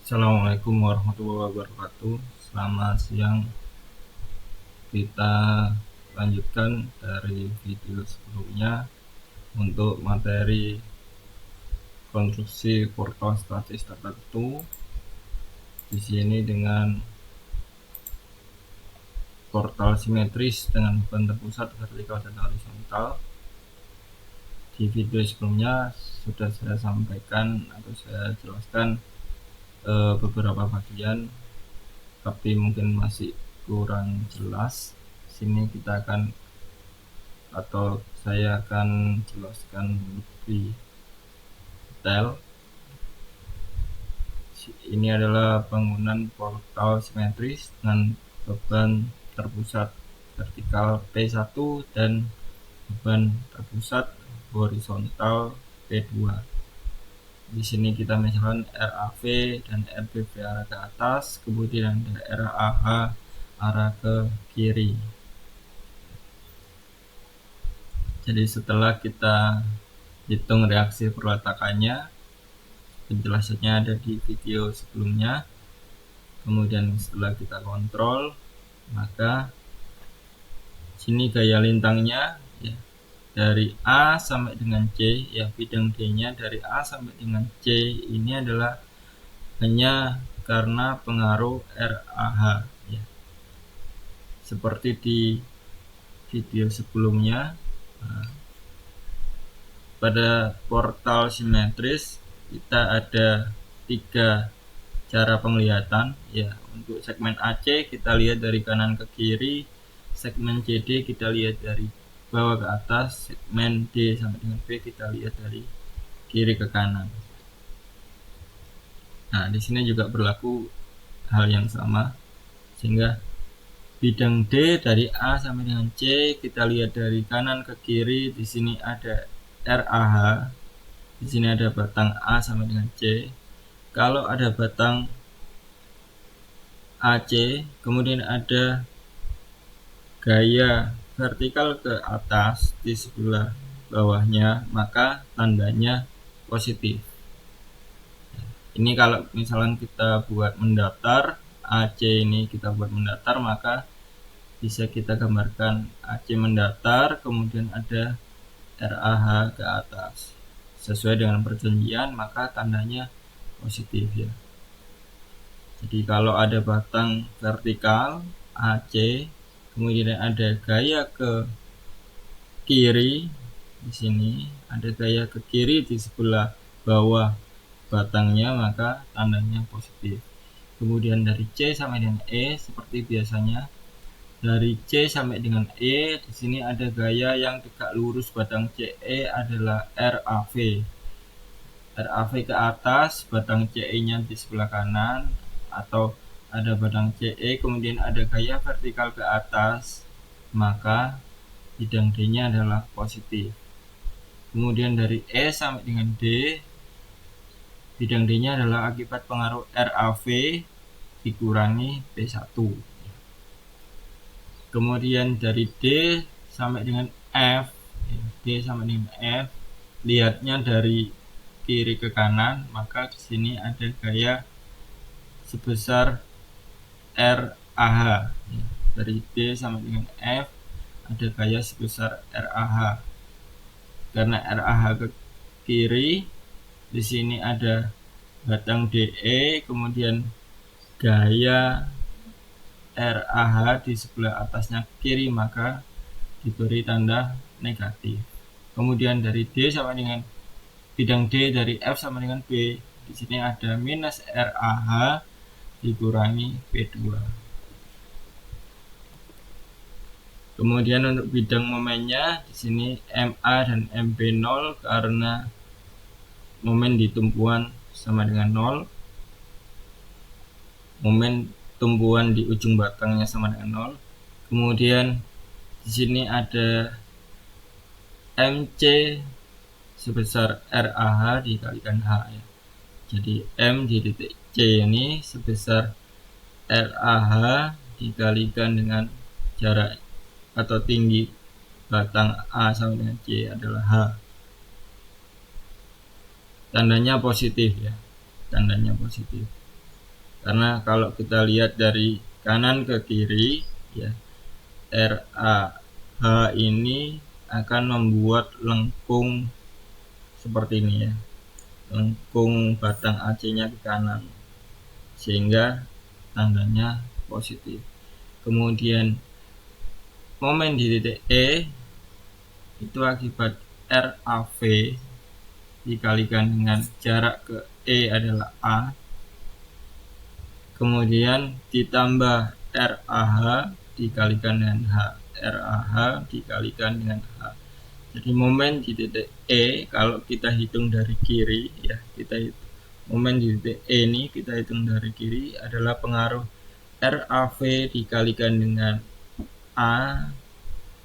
Assalamualaikum warahmatullahi wabarakatuh. Selamat siang. Kita lanjutkan dari video sebelumnya untuk materi konstruksi portal statis tertentu. Di sini dengan portal simetris dengan beban terpusat vertikal dan horizontal. Di video sebelumnya sudah saya sampaikan atau saya jelaskan beberapa bagian, tapi mungkin masih kurang jelas. Sini kita akan atau saya akan jelaskan lebih detail. Ini adalah bangunan portal simetris dengan beban terpusat vertikal P1 dan beban terpusat horizontal P2. Di sini kita misalkan RAV dan RBV arah ke atas, kemudian ada RAH arah ke kiri. Jadi setelah kita hitung reaksi perletakannya, penjelasannya ada di video sebelumnya. Kemudian setelah kita kontrol, maka sini gaya lintangnya ya, dari A sampai dengan C, ya bidang D-nya dari A sampai dengan C ini adalah hanya karena pengaruh RAH ya. Seperti di video sebelumnya, pada portal simetris kita ada 3 cara penglihatan ya. Untuk segmen AC kita lihat dari kanan ke kiri, segmen CD kita lihat dari bawah ke atas, segmen D sampai dengan B kita lihat dari kiri ke kanan. Nah, di sini juga berlaku hal yang sama, sehingga bidang D dari A sampai dengan C kita lihat dari kanan ke kiri. Di sini ada RAH, di sini ada batang A sampai dengan C. Kalau ada batang AC, kemudian ada gaya vertikal ke atas di sebelah bawahnya, maka tandanya positif. Ini kalau misalnya kita buat mendatar, AC ini kita buat mendatar, maka bisa kita gambarkan AC mendatar, kemudian ada RAH ke atas. Sesuai dengan perjanjian, maka tandanya positif ya. Jadi kalau ada batang vertikal AC, kemudian ada gaya ke kiri, di sini ada gaya ke kiri di sebelah bawah batangnya, maka tandanya positif. Kemudian dari C sampai dengan E seperti biasanya. Dari C sampai dengan E, di sini ada gaya yang tegak lurus batang CE adalah RAV. RAV ke atas, batang CE-nya di sebelah kanan, atau ada batang CE kemudian ada gaya vertikal ke atas, maka bidang D-nya adalah positif. Kemudian dari E sampai dengan D, bidang D-nya adalah akibat pengaruh RAV dikurangi P1. Kemudian dari D sampai dengan F, D sampai dengan F, lihatnya dari kiri ke kanan, maka di sini ada gaya sebesar RAH. Dari D sampai dengan F ada gaya sebesar RAH. Karena RAH ke kiri, di sini ada batang DE, kemudian gaya RAH di sebelah atasnya kiri, maka diberi tanda negatif. Kemudian dari D sampai dengan bidang D dari F sampai dengan B, di sini ada minus RAH dikurangi P2. Kemudian untuk bidang momennya di sini MA dan MB0 karena momen di tumpuan sama dengan 0. Momen tumpuan di ujung batangnya sama dengan 0. Kemudian di sini ada MC sebesar RAH dikalikan H ya. Jadi M di titik C ini sebesar RAH dikalikan dengan jarak atau tinggi batang A sama dengan C adalah H. Tandanya positif ya. Tandanya positif. Karena kalau kita lihat dari kanan ke kiri ya, RAH ini akan membuat lengkung seperti ini ya, lengkung batang AC-nya ke kanan, sehingga tandanya positif. Kemudian momen di titik E itu akibat RAV dikalikan dengan jarak ke E adalah A, kemudian ditambah RAH dikalikan dengan H, RAH dikalikan dengan H. Jadi momen di titik E kalau kita hitung dari kiri ya, kita hitung momen di titik E ini kita hitung dari kiri adalah pengaruh RAV dikalikan dengan A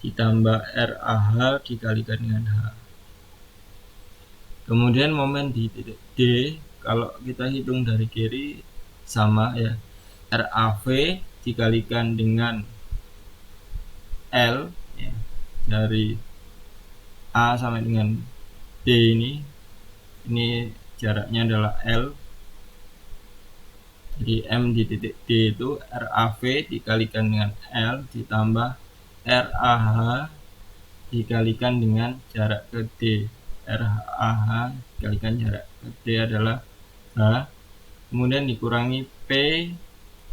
ditambah RAH dikalikan dengan H. Kemudian momen di titik D kalau kita hitung dari kiri sama ya, RAV dikalikan dengan L ya, dari A sampai dengan D ini jaraknya adalah L. Jadi M di titik D itu RAV dikalikan dengan L ditambah RAH dikalikan dengan jarak ke D. RAH dikalikan jarak ke D adalah H, kemudian dikurangi P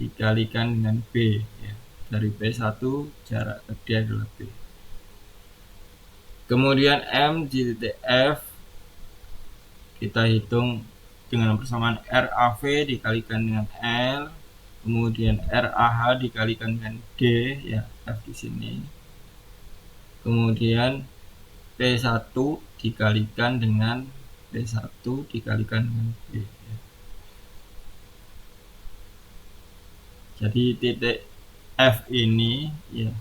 dikalikan dengan B ya. Dari P1 jarak ke D adalah B. Kemudian M di titik F kita hitung dengan persamaan RAV dikalikan dengan L, kemudian RAH dikalikan dengan D ya, F di sini. Kemudian P1 dikalikan dengan P1 dikalikan dengan B ya. Jadi titik F ini ya,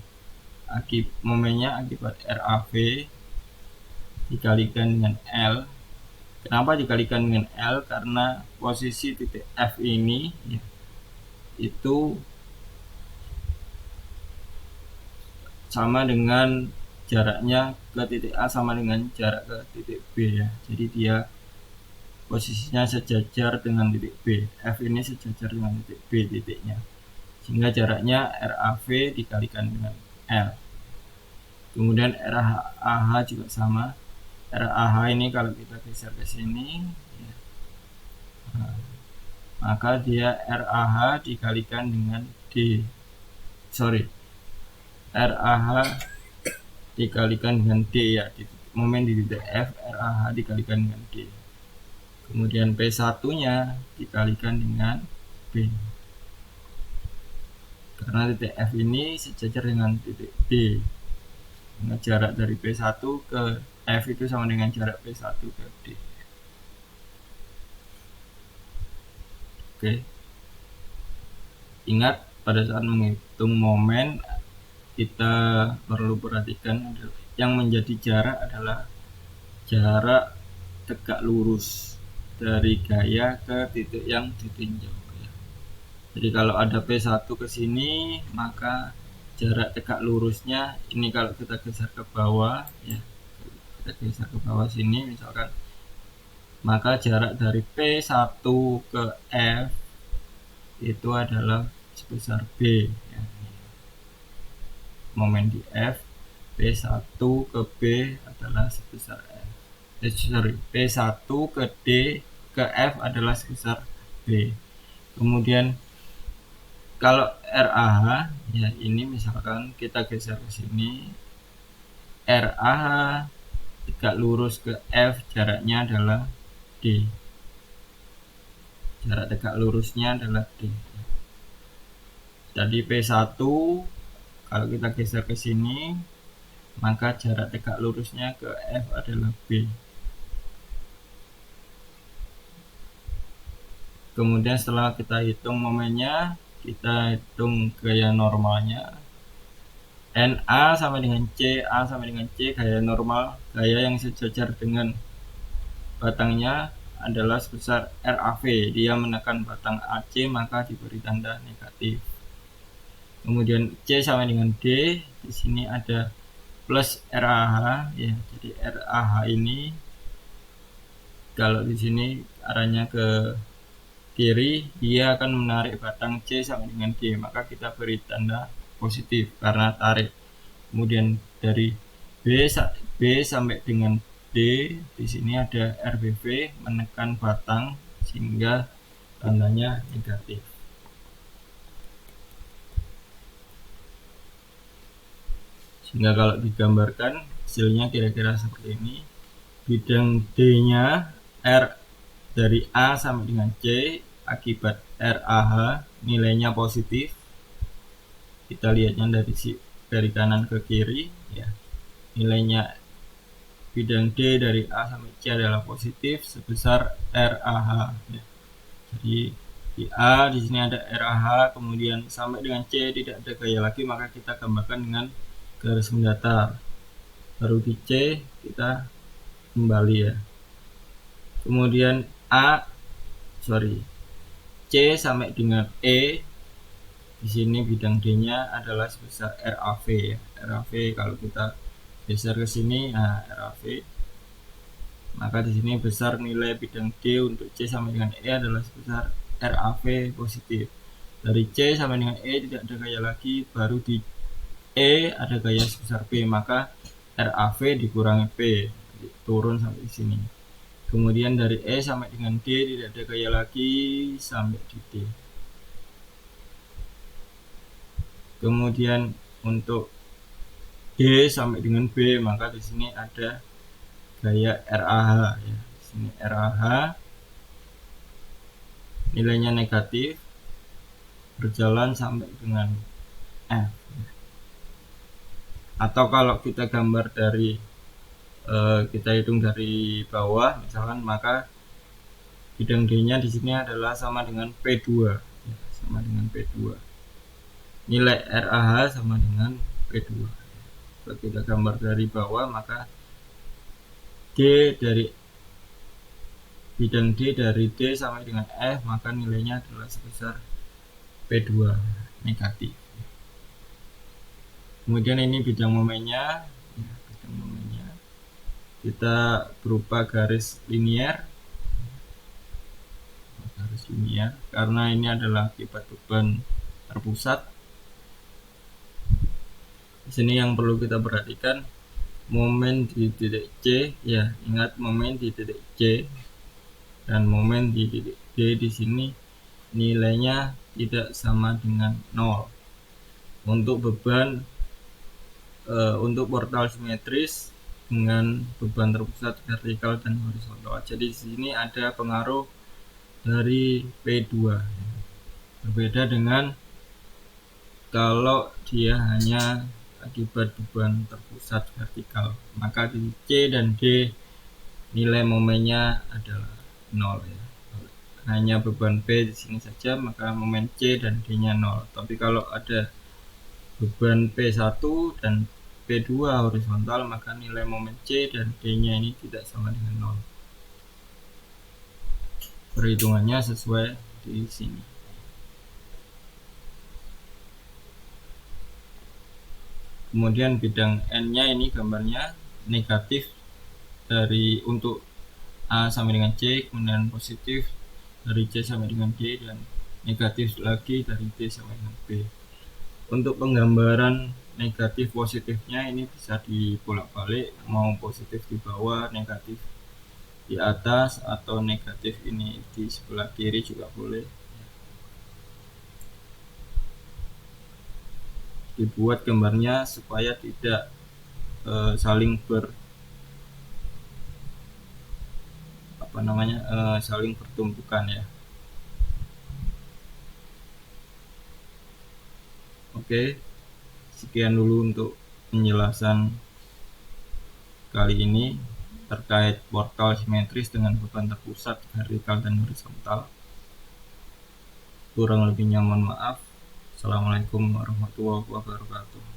momennya akibat RAV dikalikan dengan L. Kenapa dikalikan dengan L? Karena posisi titik F ini ya, itu sama dengan jaraknya ke titik A sama dengan jarak ke titik B ya. Jadi dia posisinya sejajar dengan titik B. F ini sejajar dengan titik B titiknya. Sehingga jaraknya RAV dikalikan dengan L. Kemudian RAH juga sama. RAH ini kalau kita geser ke sini ya, maka dia RAH dikalikan dengan RAH dikalikan dengan D ya, momen di titik F RAH dikalikan dengan D. Kemudian P1 nya dikalikan dengan B, karena titik F ini sejajar dengan titik D. Nah, jarak dari P1 ke F itu sama dengan jarak P1 ke D. Oke. Ingat pada saat menghitung momen kita perlu perhatikan yang menjadi jarak adalah jarak tegak lurus dari gaya ke titik yang ditinjau ya. Jadi kalau ada P1 ke sini, maka jarak tegak lurusnya ini kalau kita geser ke bawah ya, kita geser ke bawah sini misalkan, maka jarak dari P1 ke F itu adalah sebesar B ya. Momen di F P1 ke B adalah sebesar F. P1 ke D ke F adalah sebesar B. Kemudian kalau RAH ya, ini misalkan kita geser ke sini, RAH tegak lurus ke F jaraknya adalah D. Jarak tegak lurusnya adalah D. Jadi P1 kalau kita geser ke sini, maka jarak tegak lurusnya ke F adalah B. Kemudian setelah kita hitung momennya, kita hitung gaya normalnya. NA sama dengan C, A sama dengan C, gaya normal, gaya yang sejajar dengan batangnya adalah sebesar RAV. Dia menekan batang AC, maka diberi tanda negatif. Kemudian C sama dengan D, di sini ada plus RAH ya. Jadi RAH ini kalau di sini arahnya ke D kiri, dia akan menarik batang C sampai dengan D, maka kita beri tanda positif karena tarik. Kemudian dari B sampai dengan D, di sini ada RBV menekan batang sehingga tandanya negatif. Sehingga kalau digambarkan hasilnya kira-kira seperti ini. Bidang D-nya R dari A sampai dengan C akibat RAH nilainya positif. Kita lihatnya dari kanan ke kiri ya. Nilainya bidang D dari A sampai C adalah positif sebesar RAH ya. Jadi di A di sini ada RAH, kemudian sampai dengan C tidak ada gaya lagi, maka kita gambarkan dengan garis mendatar. Baru di C kita kembali ya. Kemudian C sampai dengan E, di sini bidang D-nya adalah sebesar RAV ya. RAV kalau kita geser ke sini, nah RAV. Maka di sini besar nilai bidang D untuk C sampai dengan E adalah sebesar RAV positif. Dari C sampai dengan E tidak ada gaya lagi, baru di E ada gaya sebesar P, maka RAV dikurangi P, turun sampai di sini. Kemudian dari E sampai dengan D tidak ada gaya lagi sampai di D. Kemudian untuk D sampai dengan B, maka di sini ada gaya RAH ya. Di sini RAH nilainya negatif, berjalan sampai dengan F. Atau kalau kita gambar dari kita hitung dari bawah misalkan, maka bidang D-nya di sini adalah sama dengan P2 ya, sama dengan P2. Nilai RAH sama dengan P2. Kalau kita gambar dari bawah, maka D dari bidang D dari D sampai dengan F, maka nilainya adalah sebesar P2 negatif. Kemudian ini bidang momennya ya, kita berupa garis linier karena ini adalah akibat beban terpusat. Di sini yang perlu kita perhatikan momen di titik C ya, ingat momen di titik C dan momen di titik D di sini nilainya tidak sama dengan 0. Untuk beban untuk portal simetris dengan beban terpusat vertikal dan horizontal. Jadi di sini ada pengaruh dari P2. Berbeda dengan kalau dia hanya akibat beban terpusat vertikal, maka di C dan D nilai momennya adalah 0 ya. Hanya beban P di sini saja, maka momen C dan D-nya 0. Tapi kalau ada beban P1 dan P2 horizontal, maka nilai momen C dan D-nya ini tidak sama dengan 0. Perhitungannya sesuai di sini. Kemudian bidang N-nya ini gambarnya negatif dari untuk A sampai dengan C, kemudian positif dari C sampai dengan D, dan negatif lagi dari D sampai dengan B. Untuk penggambaran negatif positifnya ini bisa dibolak-balik, mau positif di bawah, negatif di atas, atau negatif ini di sebelah kiri juga boleh. Dibuat gambarnya supaya tidak saling saling bertumpukan ya. Oke, sekian dulu untuk penjelasan kali ini terkait portal simetris dengan beban terpusat vertikal dan horizontal. Kurang lebihnya mohon maaf. Assalamualaikum warahmatullahi wabarakatuh.